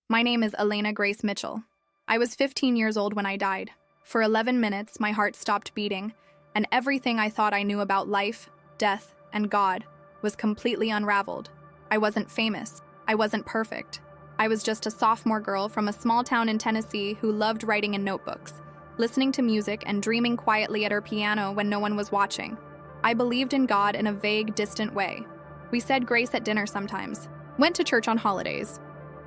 My name is Elena Grace Mitchell. I was 15 years old when I died. For 11 minutes, my heart stopped beating, and everything I thought I knew about life, death, and God was completely unraveled. I wasn't famous. I wasn't perfect. I was just a sophomore girl from a small town in Tennessee who loved writing in notebooks, listening to music and dreaming quietly at her piano when no one was watching. I believed in God in a vague, distant way. We said grace at dinner sometimes, went to church on holidays.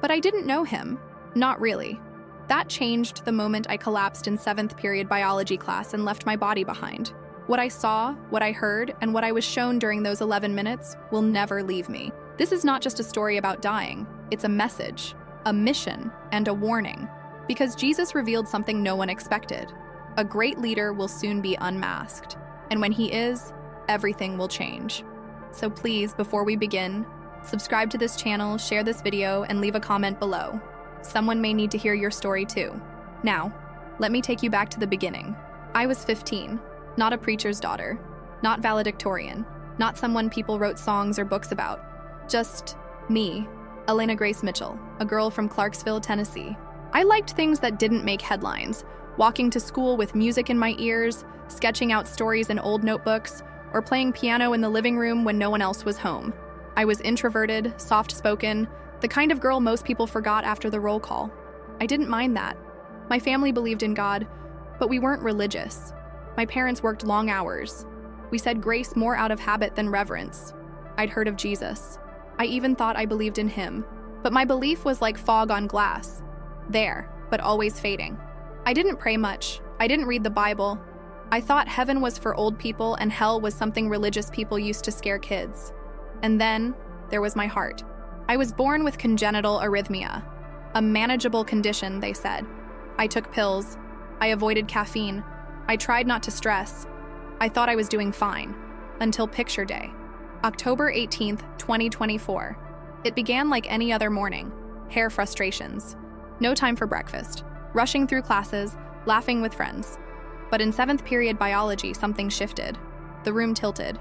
But I didn't know him. Not really. That changed the moment I collapsed in 7th period biology class and left my body behind. What I saw, what I heard, and what I was shown during those 11 minutes will never leave me. This is not just a story about dying. It's a message, a mission, and a warning. Because Jesus revealed something no one expected. A great leader will soon be unmasked. And when he is, everything will change. So please, before we begin, subscribe to this channel, share this video, and leave a comment below. Someone may need to hear your story too. Now, let me take you back to the beginning. I was 15, not a preacher's daughter, not valedictorian, not someone people wrote songs or books about. Just me, Elena Grace Mitchell, a girl from Clarksville, Tennessee. I liked things that didn't make headlines, walking to school with music in my ears, sketching out stories in old notebooks, or playing piano in the living room when no one else was home. I was introverted, soft-spoken, the kind of girl most people forgot after the roll call. I didn't mind that. My family believed in God, but we weren't religious. My parents worked long hours. We said grace more out of habit than reverence. I'd heard of Jesus. I even thought I believed in him. But my belief was like fog on glass. There, but always fading. I didn't pray much. I didn't read the Bible. I thought heaven was for old people and hell was something religious people used to scare kids. And then, there was my heart. I was born with congenital arrhythmia, a manageable condition, they said. I took pills. I avoided caffeine. I tried not to stress. I thought I was doing fine, until picture day. October 18th, 2024. It began like any other morning. Hair frustrations. No time for breakfast. Rushing through classes, laughing with friends. But in 7th period biology, something shifted. The room tilted.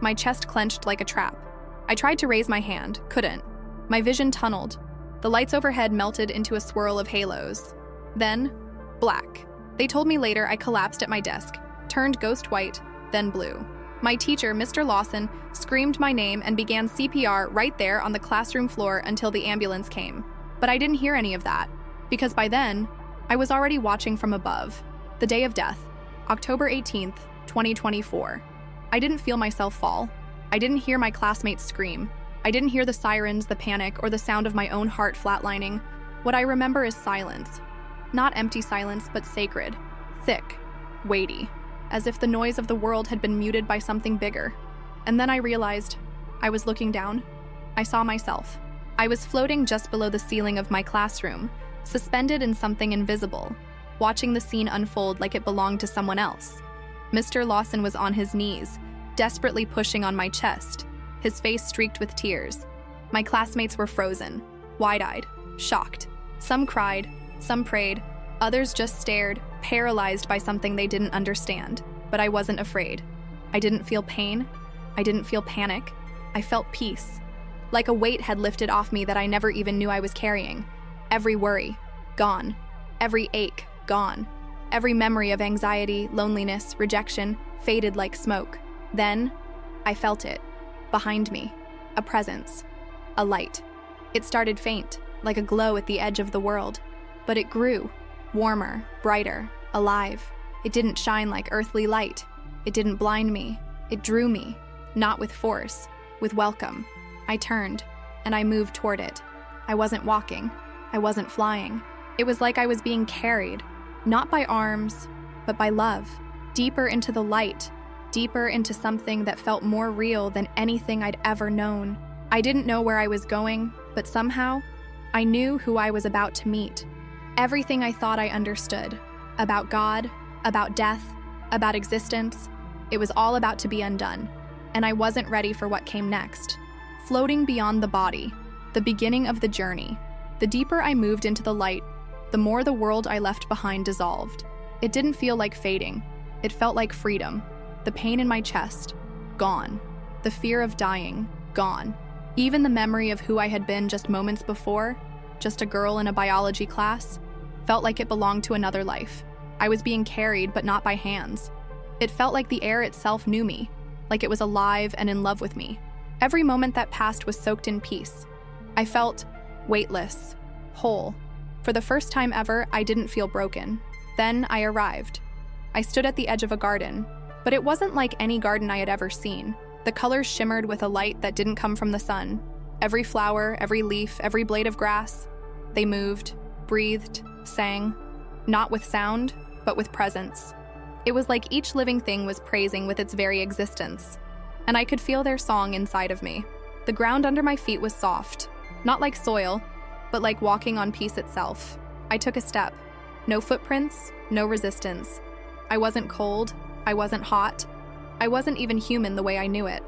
My chest clenched like a trap. I tried to raise my hand, couldn't. My vision tunneled. The lights overhead melted into a swirl of halos. Then, black. They told me later I collapsed at my desk, turned ghost white, then blue. My teacher, Mr. Lawson, screamed my name and began CPR right there on the classroom floor until the ambulance came. But I didn't hear any of that, because by then, I was already watching from above. The day of death, October 18th, 2024. I didn't feel myself fall. I didn't hear my classmates scream. I didn't hear the sirens, the panic, or the sound of my own heart flatlining. What I remember is silence. Not empty silence, but sacred. Thick. Weighty. As if the noise of the world had been muted by something bigger. And then I realized I was looking down. I saw myself. I was floating just below the ceiling of my classroom, suspended in something invisible, watching the scene unfold like it belonged to someone else. Mr. Lawson was on his knees, desperately pushing on my chest, his face streaked with tears. My classmates were frozen, wide-eyed, shocked. Some cried, some prayed, others just stared, paralyzed by something they didn't understand. But I wasn't afraid. I didn't feel pain. I didn't feel panic. I felt peace. Like a weight had lifted off me that I never even knew I was carrying. Every worry, gone. Every ache, gone. Every memory of anxiety, loneliness, rejection, faded like smoke. Then, I felt it. Behind me. A presence. A light. It started faint, like a glow at the edge of the world. But it grew. Warmer, brighter, alive. It didn't shine like earthly light. It didn't blind me. It drew me. Not with force, with welcome. I turned, and I moved toward it. I wasn't walking. I wasn't flying. It was like I was being carried. Not by arms, but by love. Deeper into the light. Deeper into something that felt more real than anything I'd ever known. I didn't know where I was going, but somehow, I knew who I was about to meet. Everything I thought I understood. About God, about death, about existence. It was all about to be undone. And I wasn't ready for what came next. Floating beyond the body. The beginning of the journey. The deeper I moved into the light, the more the world I left behind dissolved. It didn't feel like fading. It felt like freedom. The pain in my chest, gone. The fear of dying, gone. Even the memory of who I had been just moments before, just a girl in a biology class, felt like it belonged to another life. I was being carried, but not by hands. It felt like the air itself knew me, like it was alive and in love with me. Every moment that passed was soaked in peace. I felt weightless, whole. For the first time ever, I didn't feel broken. Then I arrived. I stood at the edge of a garden, but it wasn't like any garden I had ever seen. The colors shimmered with a light that didn't come from the sun. Every flower, every leaf, every blade of grass, they moved, breathed, sang, not with sound, but with presence. It was like each living thing was praising with its very existence, and I could feel their song inside of me. The ground under my feet was soft, not like soil, but like walking on peace itself. I took a step. No footprints, no resistance. I wasn't cold, I wasn't hot, I wasn't even human the way I knew it.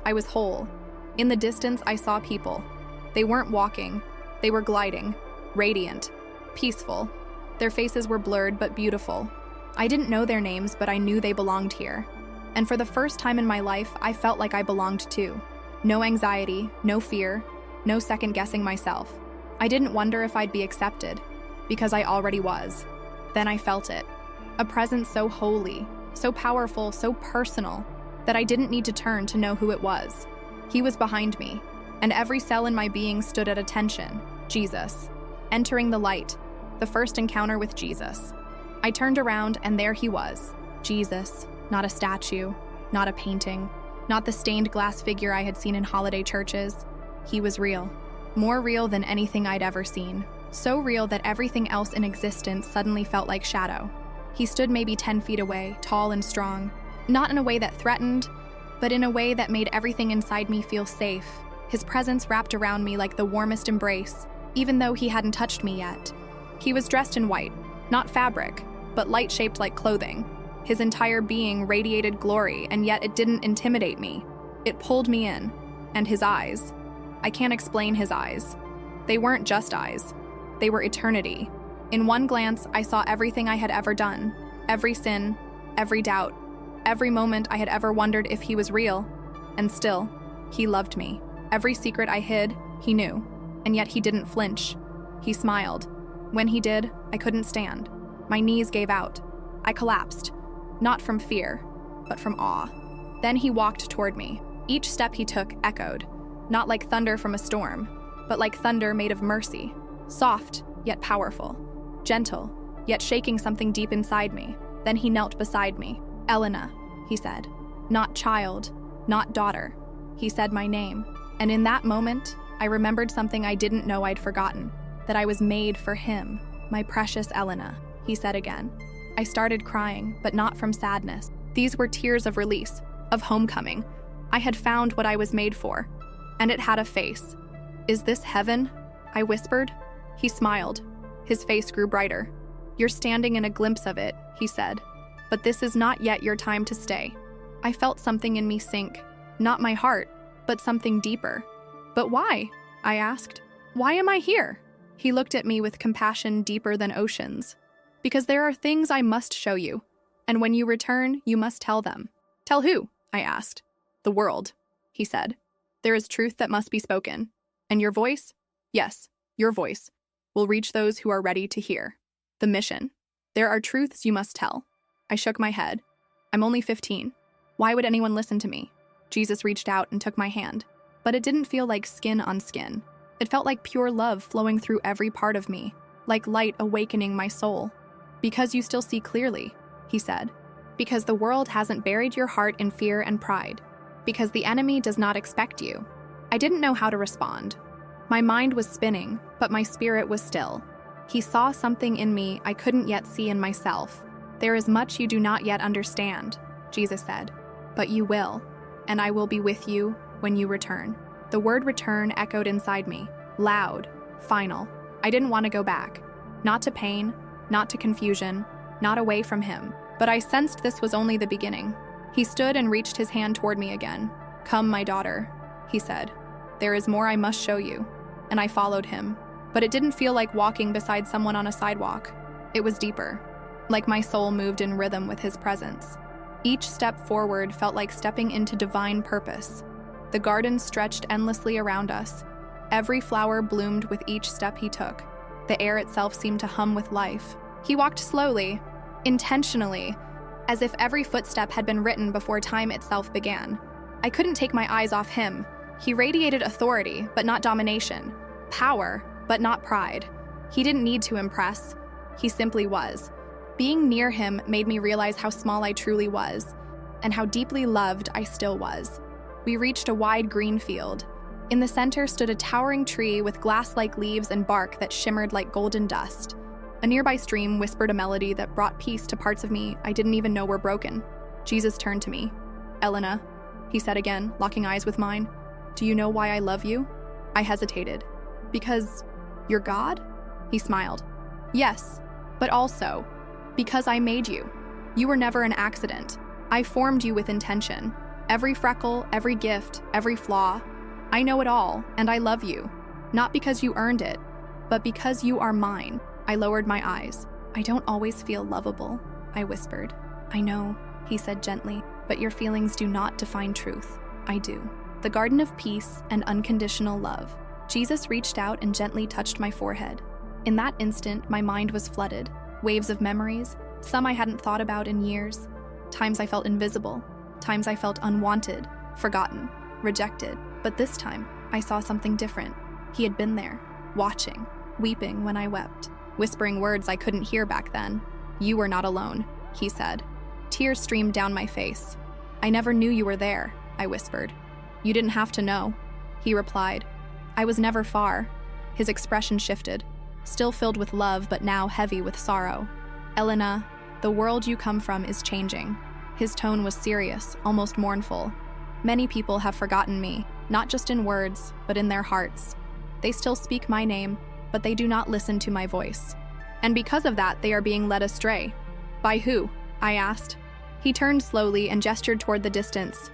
I was whole. In the distance, I saw people. They weren't walking, they were gliding, radiant, peaceful. Their faces were blurred but beautiful. I didn't know their names, but I knew they belonged here. And for the first time in my life, I felt like I belonged too. No anxiety, no fear, no second guessing myself. I didn't wonder if I'd be accepted, because I already was. Then I felt it. A presence so holy, so powerful, so personal, that I didn't need to turn to know who it was. He was behind me, and every cell in my being stood at attention. Jesus. Entering the light. The first encounter with Jesus. I turned around, and there he was. Jesus. Not a statue, not a painting, not the stained glass figure I had seen in holiday churches. He was real. More real than anything I'd ever seen. So real that everything else in existence suddenly felt like shadow. He stood maybe 10 feet away, tall and strong. Not in a way that threatened, but in a way that made everything inside me feel safe. His presence wrapped around me like the warmest embrace, even though he hadn't touched me yet. He was dressed in white, not fabric, but light-shaped like clothing. His entire being radiated glory, and yet it didn't intimidate me. It pulled me in. And his eyes. I can't explain his eyes. They weren't just eyes. They were eternity. In one glance, I saw everything I had ever done. Every sin, every doubt, every moment I had ever wondered if he was real. And still, he loved me. Every secret I hid, he knew. And yet he didn't flinch. He smiled. When he did, I couldn't stand. My knees gave out. I collapsed. Not from fear, but from awe. Then he walked toward me. Each step he took echoed, not like thunder from a storm, but like thunder made of mercy, soft yet powerful, gentle yet shaking something deep inside me. Then he knelt beside me. Elena, he said. Not child, not daughter. He said my name, and in that moment, I remembered something I didn't know I'd forgotten, that I was made for him, my precious Elena, he said again. I started crying, but not from sadness. These were tears of release, of homecoming. I had found what I was made for, and it had a face. Is this heaven? I whispered. He smiled. His face grew brighter. You're standing in a glimpse of it, he said. But this is not yet your time to stay. I felt something in me sink. Not my heart, but something deeper. But why? I asked. Why am I here? He looked at me with compassion deeper than oceans. Because there are things I must show you, and when you return, you must tell them. Tell who? I asked. The world, he said. There is truth that must be spoken, and your voice, yes, your voice, will reach those who are ready to hear. The mission. There are truths you must tell. I shook my head. I'm only 15. Why would anyone listen to me? Jesus reached out and took my hand, but it didn't feel like skin on skin. It felt like pure love flowing through every part of me, like light awakening my soul. Because you still see clearly, he said. Because the world hasn't buried your heart in fear and pride. Because the enemy does not expect you. I didn't know how to respond. My mind was spinning, but my spirit was still. He saw something in me I couldn't yet see in myself. There is much you do not yet understand, Jesus said. But you will, and I will be with you when you return. The word return echoed inside me, loud, final. I didn't want to go back. Not to pain, not to confusion, not away from him. But I sensed this was only the beginning. He stood and reached his hand toward me again. Come, my daughter, he said. There is more I must show you. And I followed him. But it didn't feel like walking beside someone on a sidewalk. It was deeper. Like my soul moved in rhythm with his presence. Each step forward felt like stepping into divine purpose. The garden stretched endlessly around us. Every flower bloomed with each step he took. The air itself seemed to hum with life. He walked slowly, intentionally, as if every footstep had been written before time itself began. I couldn't take my eyes off him. He radiated authority, but not domination. Power, but not pride. He didn't need to impress. He simply was. Being near him made me realize how small I truly was, and how deeply loved I still was. We reached a wide green field. In the center stood a towering tree with glass-like leaves and bark that shimmered like golden dust. A nearby stream whispered a melody that brought peace to parts of me I didn't even know were broken. Jesus turned to me. "Elena," he said again, locking eyes with mine, "do you know why I love you?" I hesitated. "Because you're God?" He smiled. "Yes, but also because I made you. You were never an accident. I formed you with intention. Every freckle, every gift, every flaw. I know it all, and I love you. Not because you earned it, but because you are mine." I lowered my eyes. "I don't always feel lovable," I whispered. "I know," he said gently, "but your feelings do not define truth. I do." The garden of peace and unconditional love. Jesus reached out and gently touched my forehead. In that instant, my mind was flooded. Waves of memories, some I hadn't thought about in years. Times I felt invisible. Times I felt unwanted, forgotten, rejected. But this time, I saw something different. He had been there, watching, weeping when I wept, whispering words I couldn't hear back then. "You were not alone," he said. Tears streamed down my face. "I never knew you were there," I whispered. "You didn't have to know," he replied. "I was never far." His expression shifted, still filled with love but now heavy with sorrow. "Elena, the world you come from is changing." His tone was serious, almost mournful. "Many people have forgotten me, not just in words, but in their hearts. They still speak my name, but they do not listen to my voice. And because of that, they are being led astray." "By who?" I asked. He turned slowly and gestured toward the distance,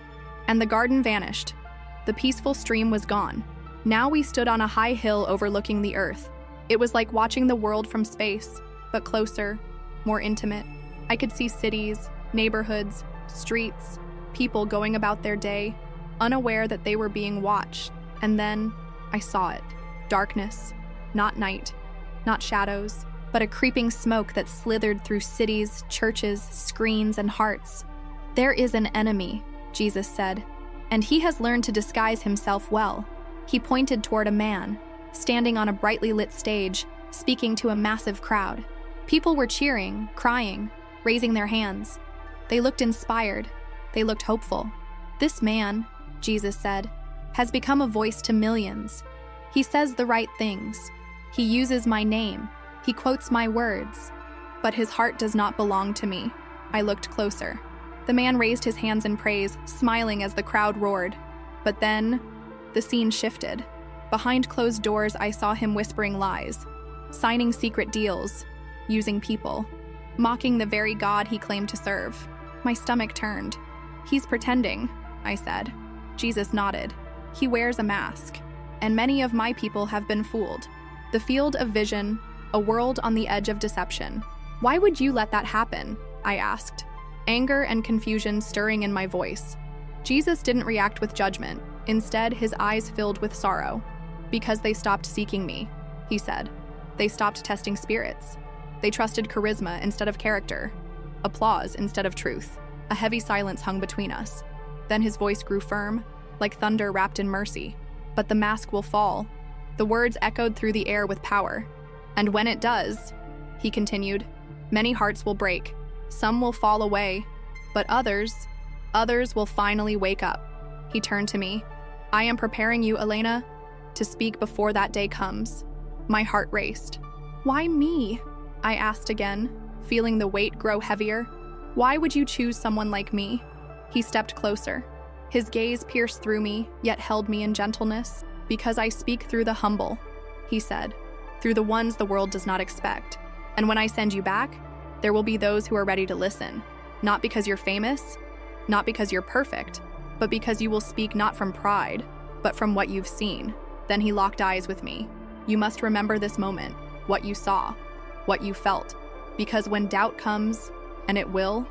and the garden vanished. The peaceful stream was gone. Now we stood on a high hill overlooking the earth. It was like watching the world from space, but closer, more intimate. I could see cities, neighborhoods, streets, people going about their day, unaware that they were being watched. And then I saw it. Darkness. Not night, not shadows, but a creeping smoke that slithered through cities, churches, screens, and hearts. "There is an enemy," Jesus said, "and he has learned to disguise himself well." He pointed toward a man, standing on a brightly lit stage, speaking to a massive crowd. People were cheering, crying, raising their hands. They looked inspired. They looked hopeful. "This man," Jesus said, "has become a voice to millions. He says the right things. He uses my name. He quotes my words. But his heart does not belong to me." I looked closer. The man raised his hands in praise, smiling as the crowd roared. But then, the scene shifted. Behind closed doors, I saw him whispering lies, signing secret deals, using people, mocking the very God he claimed to serve. My stomach turned. "He's pretending," I said. Jesus nodded. "He wears a mask, and many of my people have been fooled. The field of vision, a world on the edge of deception. Why would you let that happen?" I asked, anger and confusion stirring in my voice. Jesus didn't react with judgment. Instead, his eyes filled with sorrow. "Because they stopped seeking me," he said. "They stopped testing spirits. They trusted charisma instead of character, applause instead of truth." A heavy silence hung between us. Then his voice grew firm, like thunder wrapped in mercy. "But the mask will fall." The words echoed through the air with power. "And when it does," he continued, "many hearts will break. Some will fall away, but others will finally wake up." He turned to me. "I am preparing you, Elena, to speak before that day comes." My heart raced. "Why me?" I asked again, feeling the weight grow heavier. "Why would you choose someone like me?" He stepped closer. His gaze pierced through me, yet held me in gentleness. "Because I speak through the humble," he said, "through the ones the world does not expect. And when I send you back, there will be those who are ready to listen. Not because you're famous, not because you're perfect, but because you will speak not from pride, but from what you've seen." Then he locked eyes with me. "You must remember this moment, what you saw, what you felt, because when doubt comes, and it will,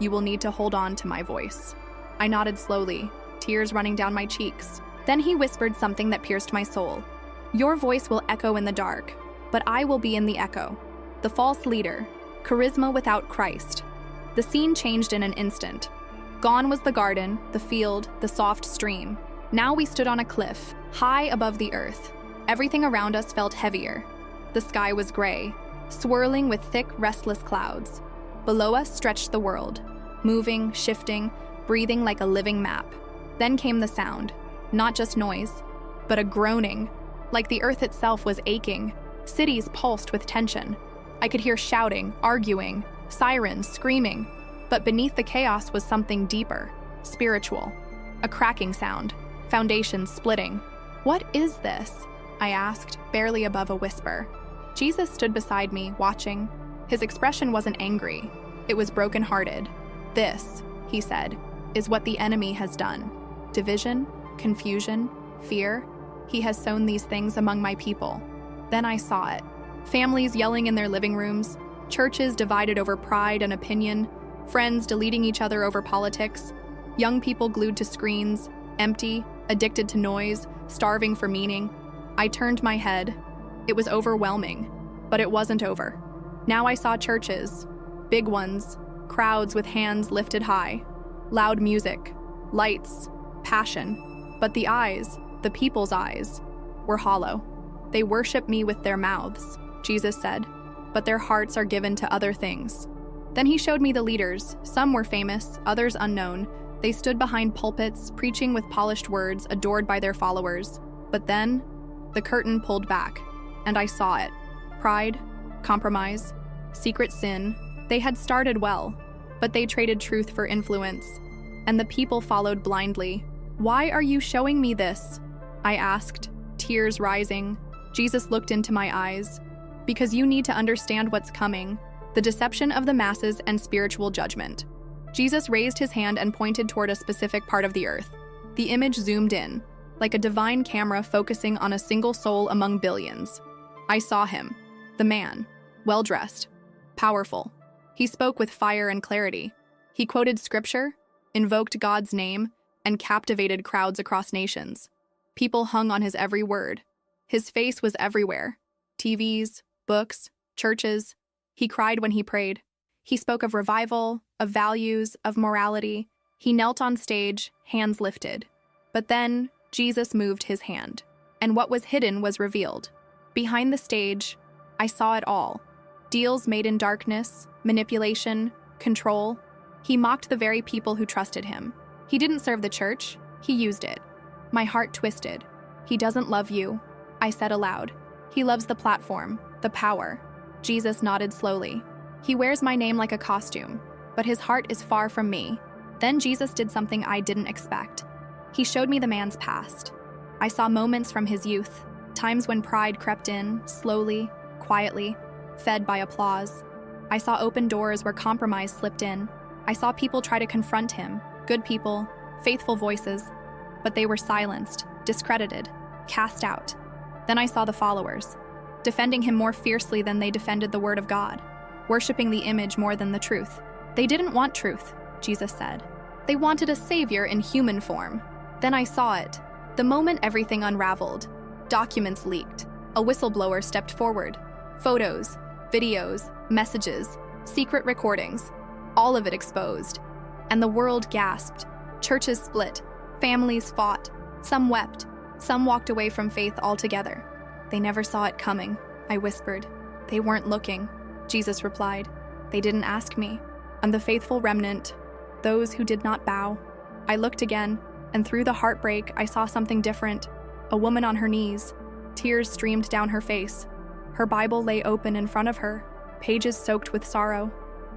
you will need to hold on to my voice." I nodded slowly, tears running down my cheeks. Then he whispered something that pierced my soul. "Your voice will echo in the dark, but I will be in the echo. The false leader, charisma without Christ. The scene changed in an instant. Gone was the garden, the field, the soft stream. Now we stood on a cliff, high above the earth. Everything around us felt heavier. The sky was gray, swirling with thick, restless clouds. Below us stretched the world, moving, shifting, breathing like a living map. Then came the sound, not just noise, but a groaning, like the earth itself was aching. Cities pulsed with tension. I could hear shouting, arguing, sirens, screaming. But beneath the chaos was something deeper, spiritual. A cracking sound, foundations splitting. "What is this?" I asked, barely above a whisper. Jesus stood beside me, watching. His expression wasn't angry. It was brokenhearted. "This," he said, "is what the enemy has done. Division, confusion, fear. He has sown these things among my people." Then I saw it. Families yelling in their living rooms, churches divided over pride and opinion, friends deleting each other over politics, young people glued to screens, empty, addicted to noise, starving for meaning. I turned my head. It was overwhelming, but it wasn't over. Now I saw churches, big ones, crowds with hands lifted high, loud music, lights, passion. But the eyes, the people's eyes, were hollow. "They worship me with their mouths," Jesus said, "but their hearts are given to other things." Then he showed me the leaders. Some were famous, others unknown. They stood behind pulpits, preaching with polished words, adored by their followers. But then, the curtain pulled back, and I saw it. Pride, compromise, secret sin. They had started well, but they traded truth for influence, and the people followed blindly. "Why are you showing me this?" I asked, tears rising. Jesus looked into my eyes. "Because you need to understand what's coming, the deception of the masses and spiritual judgment." Jesus raised his hand and pointed toward a specific part of the earth. The image zoomed in, like a divine camera focusing on a single soul among billions. I saw him, the man, well-dressed, powerful. He spoke with fire and clarity. He quoted scripture, invoked God's name, and captivated crowds across nations. People hung on his every word. His face was everywhere. TVs, books, churches. He cried when he prayed. He spoke of revival, of values, of morality. He knelt on stage, hands lifted. But then, Jesus moved his hand, and what was hidden was revealed. Behind the stage, I saw it all. Deals made in darkness, manipulation, control. He mocked the very people who trusted him. He didn't serve the church, he used it. My heart twisted. "He doesn't love you," I said aloud. "He loves the platform, the power." Jesus nodded slowly. "He wears my name like a costume, but his heart is far from me." Then Jesus did something I didn't expect. He showed me the man's past. I saw moments from his youth, times when pride crept in, slowly, quietly, fed by applause. I saw open doors where compromise slipped in. I saw people try to confront him, good people, faithful voices, but they were silenced, discredited, cast out. Then I saw the followers, defending him more fiercely than they defended the word of God, worshiping the image more than the truth. They didn't want truth, Jesus said. They wanted a savior in human form. Then I saw it. The moment everything unraveled. Documents leaked. A whistleblower stepped forward. Photos, videos, messages, secret recordings. All of it exposed. And the world gasped. Churches split. Families fought. Some wept. Some walked away from faith altogether. "They never saw it coming," I whispered. "They weren't looking," Jesus replied. "They didn't ask me. I'm the faithful remnant, those who did not bow." I looked again, and through the heartbreak, I saw something different. A woman on her knees. Tears streamed down her face. Her Bible lay open in front of her, pages soaked with sorrow.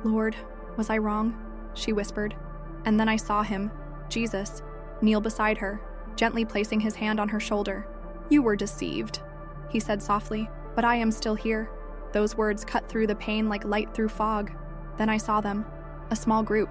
"Lord, was I wrong?" she whispered. And then I saw him, Jesus, kneel beside her, gently placing his hand on her shoulder. "You were deceived," he said softly, "but I am still here." Those words cut through the pain like light through fog. Then I saw them, a small group,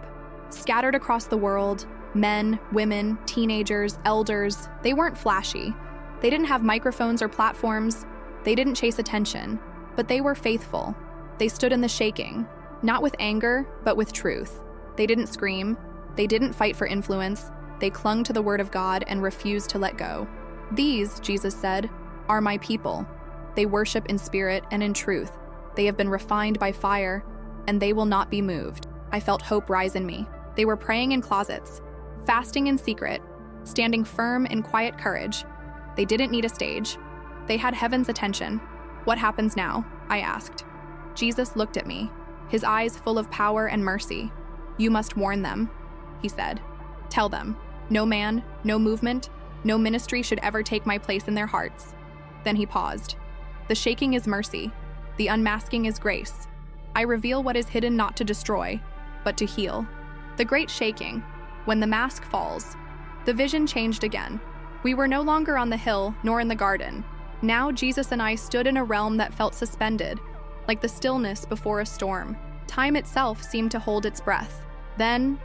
scattered across the world, men, women, teenagers, elders. They weren't flashy. They didn't have microphones or platforms. They didn't chase attention, but they were faithful. They stood in the shaking, not with anger, but with truth. They didn't scream. They didn't fight for influence. They clung to the word of God and refused to let go. "These," Jesus said, "are my people." They worship in spirit and in truth. They have been refined by fire, and they will not be moved. I felt hope rise in me. They were praying in closets, fasting in secret, standing firm in quiet courage. They didn't need a stage. They had heaven's attention. What happens now? I asked. Jesus looked at me, his eyes full of power and mercy. You must warn them, he said. Tell them, no man, no movement, no ministry should ever take my place in their hearts. Then he paused. The shaking is mercy. The unmasking is grace. I reveal what is hidden not to destroy, but to heal. The great shaking, when the mask falls, the vision changed again. We were no longer on the hill nor in the garden. Now Jesus and I stood in a realm that felt suspended, like the stillness before a storm. Time itself seemed to hold its breath. Then,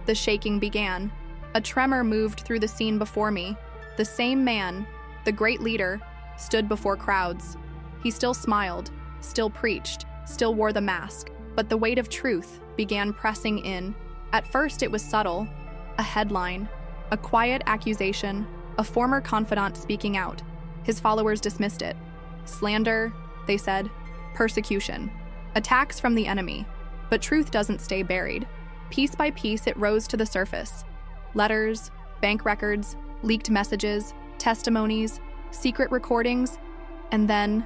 the shaking began. A tremor moved through the scene before me. The same man, the great leader, stood before crowds. He still smiled, still preached, still wore the mask, but the weight of truth began pressing in. At first it was subtle, a headline, a quiet accusation, a former confidant speaking out. His followers dismissed it. Slander, they said, persecution, attacks from the enemy. But truth doesn't stay buried. Piece by piece it rose to the surface. Letters, bank records, leaked messages, testimonies, secret recordings, and then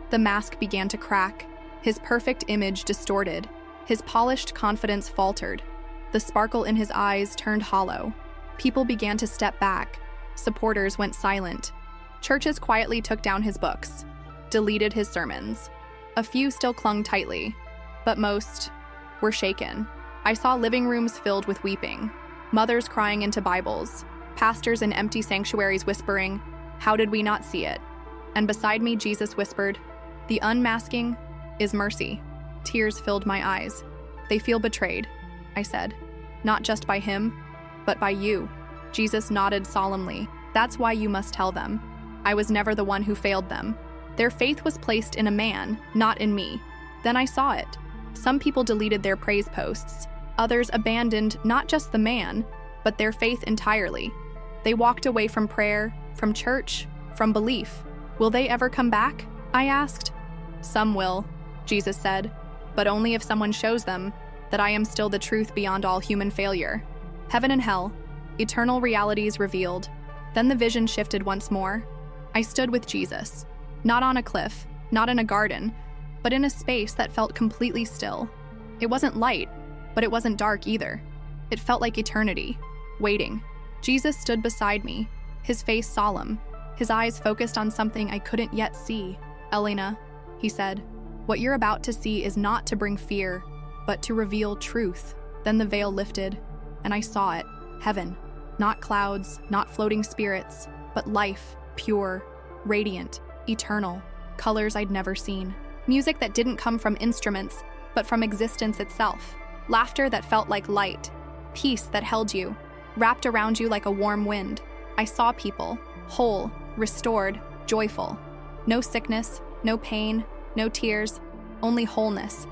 the mask began to crack, his perfect image distorted, his polished confidence faltered. The sparkle in his eyes turned hollow. People began to step back. Supporters went silent. Churches quietly took down his books, deleted his sermons. A few still clung tightly, but most were shaken. I saw living rooms filled with weeping, mothers crying into Bibles, pastors in empty sanctuaries whispering, "How did we not see it?" And beside me, Jesus whispered, "The unmasking is mercy." Tears filled my eyes. "They feel betrayed," I said. "Not just by him, but by you." Jesus nodded solemnly. "That's why you must tell them. I was never the one who failed them. Their faith was placed in a man, not in me." Then I saw it. Some people deleted their praise posts. Others abandoned not just the man, but their faith entirely. They walked away from prayer, from church, from belief. Will they ever come back? I asked. Some will, Jesus said, but only if someone shows them that I am still the truth beyond all human failure. Heaven and hell, eternal realities revealed. Then the vision shifted once more. I stood with Jesus, not on a cliff, not in a garden, but in a space that felt completely still. It wasn't light, but it wasn't dark either. It felt like eternity, waiting. Jesus stood beside me, his face solemn, his eyes focused on something I couldn't yet see. "Elena," he said, "what you're about to see is not to bring fear, but to reveal truth." Then the veil lifted, and I saw it, heaven. Not clouds, not floating spirits, but life, pure, radiant, eternal, colors I'd never seen. Music that didn't come from instruments, but from existence itself. Laughter that felt like light. Peace that held you, wrapped around you like a warm wind. I saw people, whole, restored, joyful. No sickness, no pain, no tears, only wholeness.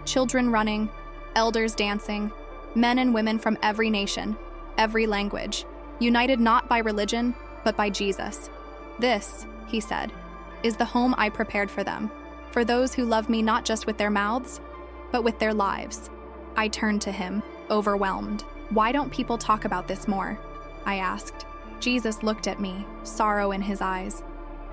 Children running, elders dancing, men and women from every nation, every language, united not by religion, but by Jesus. "This," he said, "is the home I prepared for them, for those who love me not just with their mouths, but with their lives." I turned to him, overwhelmed. "Why don't people talk about this more?" I asked. Jesus looked at me, sorrow in his eyes.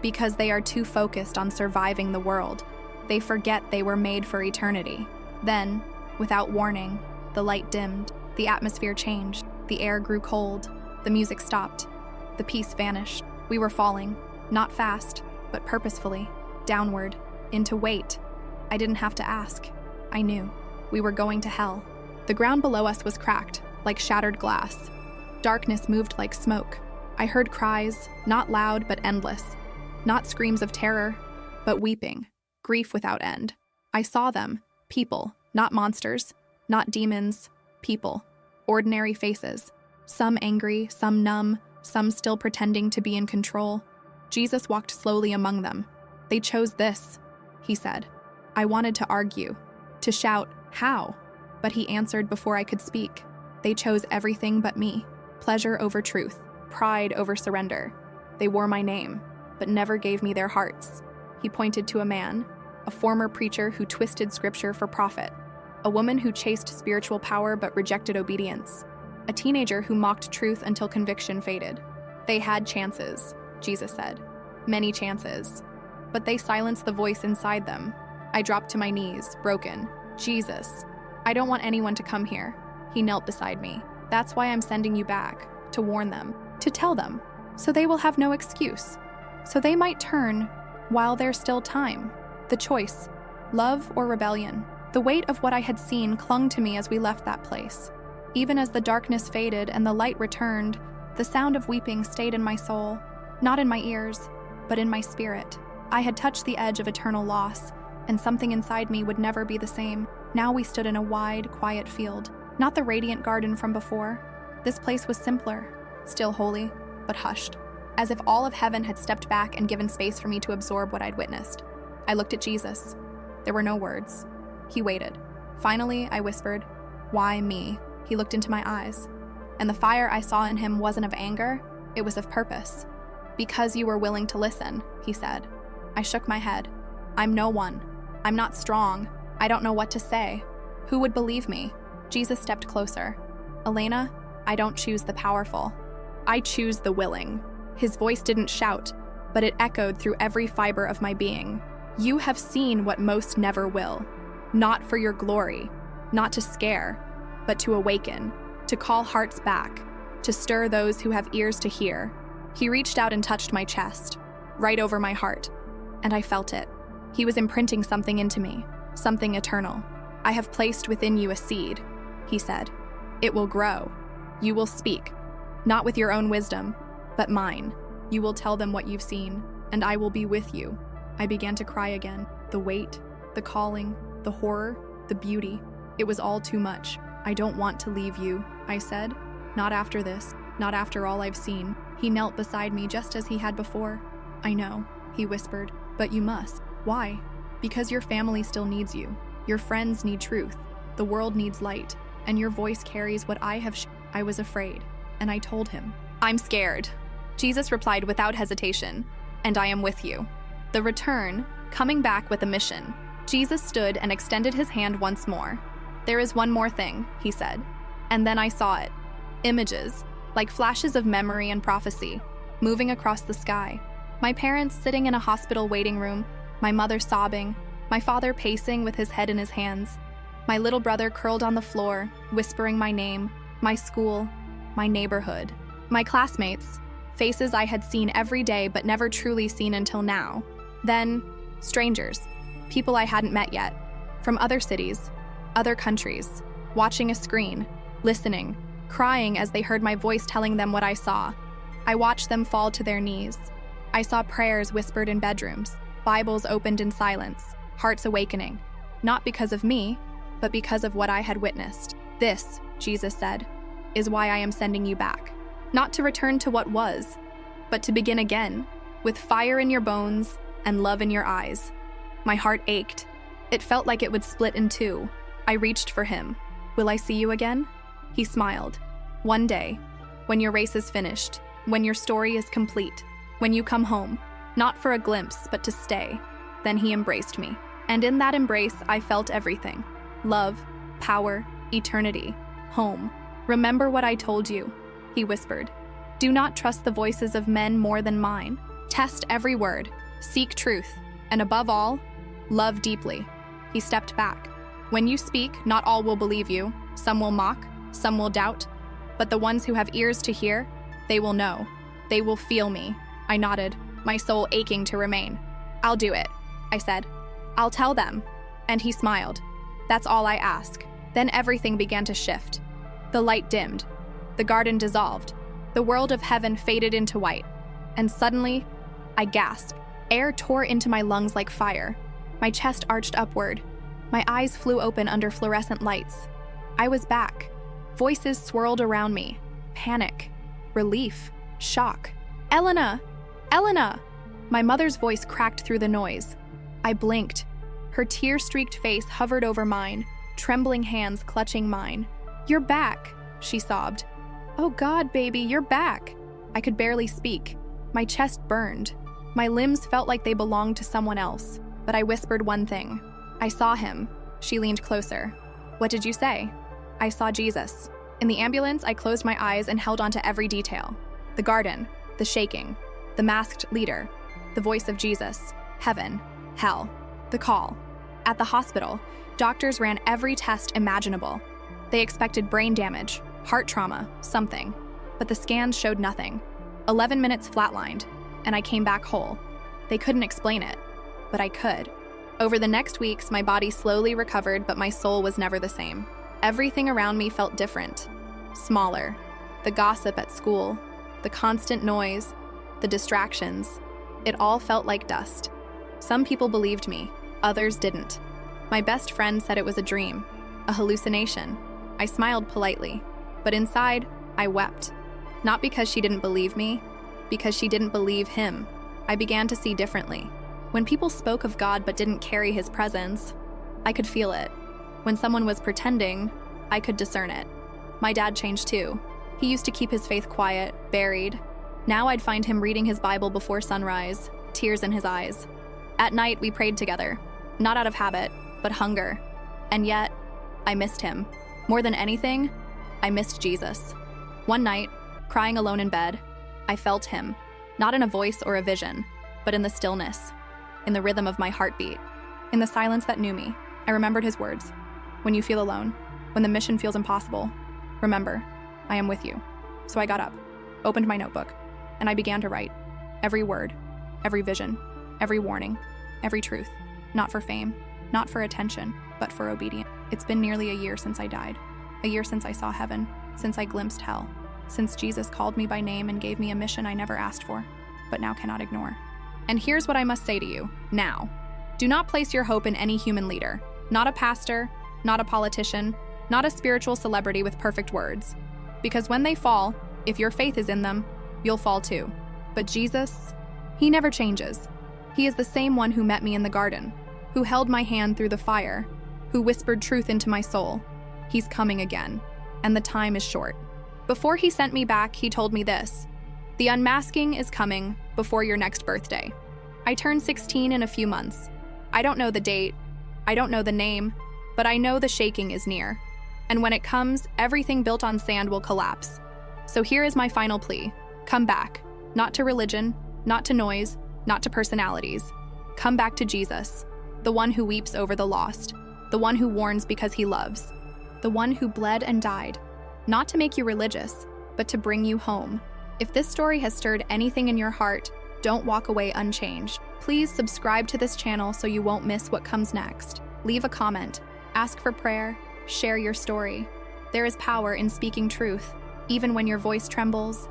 "Because they are too focused on surviving the world. They forget they were made for eternity." Then, without warning, the light dimmed, the atmosphere changed, the air grew cold, the music stopped, the peace vanished. We were falling, not fast, but purposefully, downward, into weight. I didn't have to ask. I knew. We were going to hell. The ground below us was cracked, like shattered glass. Darkness moved like smoke. I heard cries, not loud but endless. Not screams of terror, but weeping, grief without end. I saw them, people, not monsters, not demons, people, ordinary faces. Some angry, some numb, some still pretending to be in control. Jesus walked slowly among them. "They chose this," he said. I wanted to argue, to shout, "How?" But he answered before I could speak. "They chose everything but me. Pleasure over truth, pride over surrender. They wore my name, but never gave me their hearts." He pointed to a man, a former preacher who twisted scripture for profit, a woman who chased spiritual power but rejected obedience, a teenager who mocked truth until conviction faded. They had chances, Jesus said. Many chances. But they silenced the voice inside them. I dropped to my knees, broken. Jesus, I don't want anyone to come here. He knelt beside me. That's why I'm sending you back, to warn them, to tell them, so they will have no excuse. So they might turn while there's still time. The choice, love or rebellion. The weight of what I had seen clung to me as we left that place. Even as the darkness faded and the light returned, the sound of weeping stayed in my soul, not in my ears, but in my spirit. I had touched the edge of eternal loss, and something inside me would never be the same. Now we stood in a wide, quiet field, not the radiant garden from before. This place was simpler, still holy, but hushed, as if all of heaven had stepped back and given space for me to absorb what I'd witnessed. I looked at Jesus. There were no words. He waited. Finally, I whispered, "Why me?" He looked into my eyes, and the fire I saw in him wasn't of anger, it was of purpose. "Because you were willing to listen," he said. I shook my head. "I'm no one. I'm not strong. I don't know what to say. Who would believe me?" Jesus stepped closer. "Elena, I don't choose the powerful. I choose the willing." His voice didn't shout, but it echoed through every fiber of my being. "You have seen what most never will. Not for your glory, not to scare, but to awaken, to call hearts back, to stir those who have ears to hear." He reached out and touched my chest, right over my heart, and I felt it. He was imprinting something into me, something eternal. "I have placed within you a seed," he said. "It will grow. You will speak, not with your own wisdom, but mine. You will tell them what you've seen, and I will be with you." I began to cry again. The weight, the calling, the horror, the beauty. It was all too much. "I don't want to leave you," I said. "Not after this, not after all I've seen." He knelt beside me just as he had before. "I know," he whispered, "but you must." "Why?" "Because your family still needs you. Your friends need truth. The world needs light, and your voice carries what I have I was afraid, and I told him. "I'm scared." Jesus replied without hesitation, "And I am with you." The return, coming back with a mission. Jesus stood and extended his hand once more. "There is one more thing," he said. And then I saw it. Images, like flashes of memory and prophecy, moving across the sky. My parents sitting in a hospital waiting room, my mother sobbing, my father pacing with his head in his hands, my little brother curled on the floor, whispering my name, my school, my neighborhood, my classmates, faces I had seen every day but never truly seen until now. Then, strangers, people I hadn't met yet, from other cities, other countries, watching a screen, listening, crying as they heard my voice telling them what I saw. I watched them fall to their knees. I saw prayers whispered in bedrooms, Bibles opened in silence, hearts awakening, not because of me, but because of what I had witnessed. "This," Jesus said, "is why I am sending you back. Not to return to what was, but to begin again, with fire in your bones and love in your eyes." My heart ached. It felt like it would split in two. I reached for him. "Will I see you again?" He smiled. "One day, when your race is finished, when your story is complete, when you come home, not for a glimpse, but to stay." Then he embraced me. And in that embrace, I felt everything. Love, power, eternity, home. "Remember what I told you," he whispered. "Do not trust the voices of men more than mine. Test every word, seek truth, and above all, love deeply." He stepped back. "When you speak, not all will believe you. Some will mock, some will doubt. But the ones who have ears to hear, they will know. They will feel me." I nodded, my soul aching to remain. "I'll do it," I said. "I'll tell them." And he smiled. "That's all I ask." Then everything began to shift. The light dimmed. The garden dissolved. The world of heaven faded into white. And suddenly, I gasped. Air tore into my lungs like fire. My chest arched upward. My eyes flew open under fluorescent lights. I was back. Voices swirled around me. Panic, relief, shock. "Elena! Elena!" My mother's voice cracked through the noise. I blinked. Her tear-streaked face hovered over mine, trembling hands clutching mine. "You're back," she sobbed. "Oh God, baby, you're back." I could barely speak. My chest burned. My limbs felt like they belonged to someone else, but I whispered one thing. I saw him. She leaned closer. What did you say? I saw Jesus. In the ambulance, I closed my eyes and held on to every detail. The garden, the shaking, the masked leader, the voice of Jesus, heaven, hell, the call. At the hospital, doctors ran every test imaginable. They expected brain damage, heart trauma, something. But the scans showed nothing. 11 minutes flatlined, and I came back whole. They couldn't explain it, but I could. Over the next weeks, my body slowly recovered, but my soul was never the same. Everything around me felt different, smaller. The gossip at school, the constant noise, the distractions. It all felt like dust. Some people believed me, others didn't. My best friend said it was a dream, a hallucination. I smiled politely, but inside, I wept. Not because she didn't believe me, because she didn't believe him. I began to see differently. When people spoke of God but didn't carry his presence, I could feel it. When someone was pretending, I could discern it. My dad changed too. He used to keep his faith quiet, buried. Now I'd find him reading his Bible before sunrise, tears in his eyes. At night, we prayed together, not out of habit, but hunger. And yet, I missed him. More than anything, I missed Jesus. One night, crying alone in bed, I felt him, not in a voice or a vision, but in the stillness, in the rhythm of my heartbeat, in the silence that knew me. I remembered his words. When you feel alone, when the mission feels impossible, remember, I am with you. So I got up, opened my notebook, and I began to write. Every word, every vision, every warning, every truth. Not for fame, not for attention, but for obedience. It's been nearly a year since I died. A year since I saw heaven, since I glimpsed hell, since Jesus called me by name and gave me a mission I never asked for, but now cannot ignore. And here's what I must say to you, now. Do not place your hope in any human leader, not a pastor, not a politician, not a spiritual celebrity with perfect words. Because when they fall, if your faith is in them, you'll fall too. But Jesus, he never changes. He is the same one who met me in the garden, who held my hand through the fire, who whispered truth into my soul. He's coming again, and the time is short. Before he sent me back, he told me this: the unmasking is coming before your next birthday. I turn 16 in a few months. I don't know the date, I don't know the name, but I know the shaking is near. And when it comes, everything built on sand will collapse. So here is my final plea. Come back, not to religion, not to noise, not to personalities. Come back to Jesus, the one who weeps over the lost, the one who warns because he loves, the one who bled and died, not to make you religious, but to bring you home. If this story has stirred anything in your heart, don't walk away unchanged. Please subscribe to this channel so you won't miss what comes next. Leave a comment, ask for prayer, share your story. There is power in speaking truth, even when your voice trembles.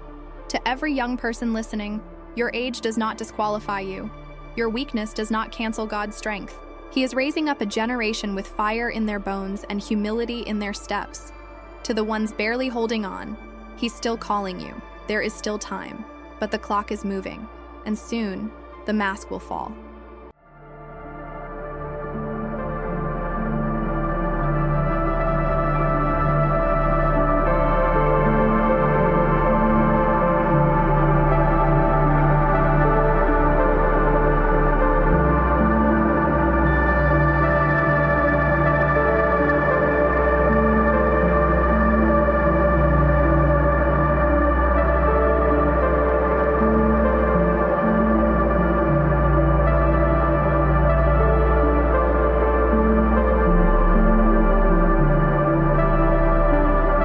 To every young person listening, your age does not disqualify you. Your weakness does not cancel God's strength. He is raising up a generation with fire in their bones and humility in their steps. To the ones barely holding on, he's still calling you. There is still time, but the clock is moving, and soon the mask will fall.